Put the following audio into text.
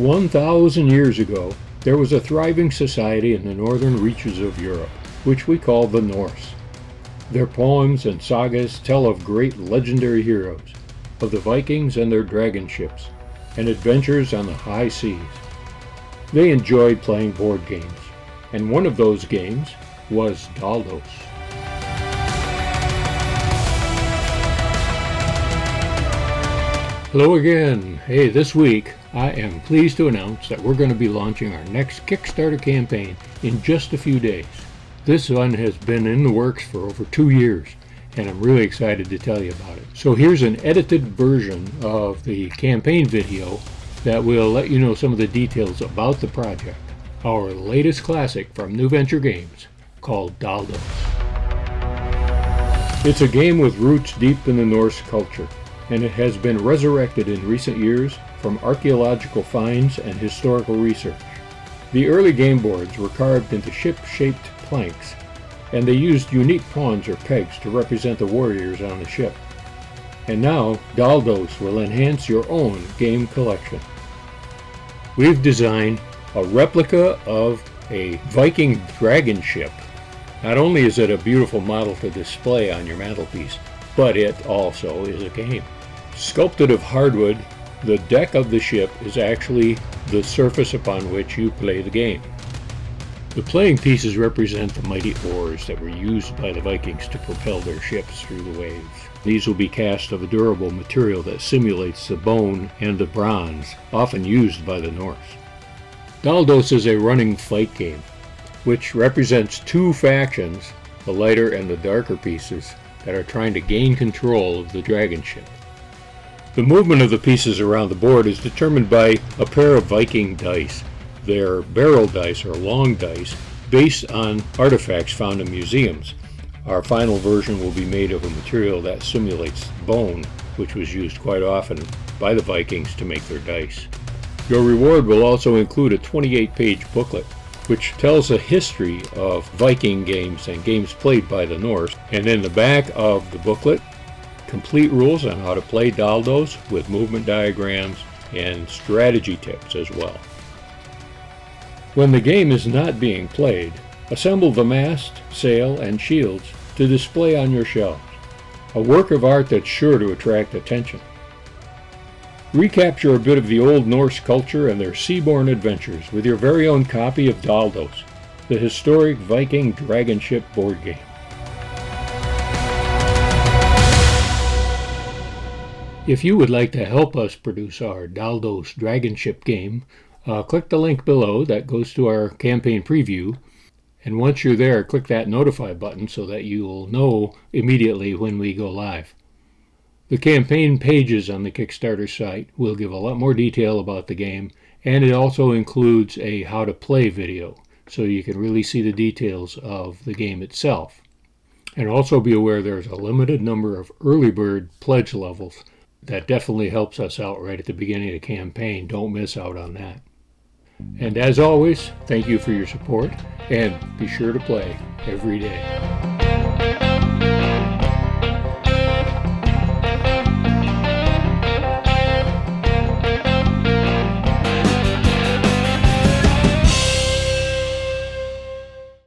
1,000 years ago, there was a thriving society in the northern reaches of Europe, which we call the Norse. Their poems and sagas tell of great legendary heroes, of the Vikings and their dragon ships, and adventures on the high seas. They enjoyed playing board games, and one of those games was Daldøs. Hello again. Hey, this week I am pleased to announce that we're going to be launching our next Kickstarter campaign in just a few days. This one has been in the works for over 2 years, and I'm really excited to tell you about it. So here's an edited version of the campaign video that will let you know some of the details about the project, our latest classic from NewVenture Games called Daldøs. It's a game with roots deep in the Norse culture, and it has been resurrected in recent years from archaeological finds and historical research. The early game boards were carved into ship-shaped planks, and they used unique pawns or pegs to represent the warriors on the ship. And now, Daldøs will enhance your own game collection. We've designed a replica of a Viking Dragon ship. Not only is it a beautiful model to display on your mantelpiece, but it also is a game. Sculpted of hardwood, the deck of the ship is actually the surface upon which you play the game. The playing pieces represent the mighty oars that were used by the Vikings to propel their ships through the waves. These will be cast of a durable material that simulates the bone and the bronze, often used by the Norse. Daldøs is a running fight game, which represents two factions, the lighter and the darker pieces, that are trying to gain control of the dragon ship. The movement of the pieces around the board is determined by a pair of Viking dice. They're barrel dice or long dice based on artifacts found in museums. Our final version will be made of a material that simulates bone, which was used quite often by the Vikings to make their dice. Your reward will also include a 28-page booklet, which tells the history of Viking games and games played by the Norse. And in the back of the booklet, complete rules on how to play Daldøs with movement diagrams and strategy tips as well. When the game is not being played, assemble the mast, sail, and shields to display on your shelves, a work of art that's sure to attract attention. Recapture a bit of the old Norse culture and their seaborne adventures with your very own copy of Daldøs, the historic Viking dragon ship board game. If you would like to help us produce our Daldøs dragon ship game, click the link below that goes to our campaign preview, and once you're there, click that notify button so that you will know immediately when we go live. The campaign pages on the Kickstarter site will give a lot more detail about the game, and it also includes a how to play video, so you can really see the details of the game itself. And also be aware there's a limited number of early bird pledge levels. That definitely helps us out right at the beginning of the campaign. Don't miss out on that. And as always, thank you for your support, and be sure to play every day.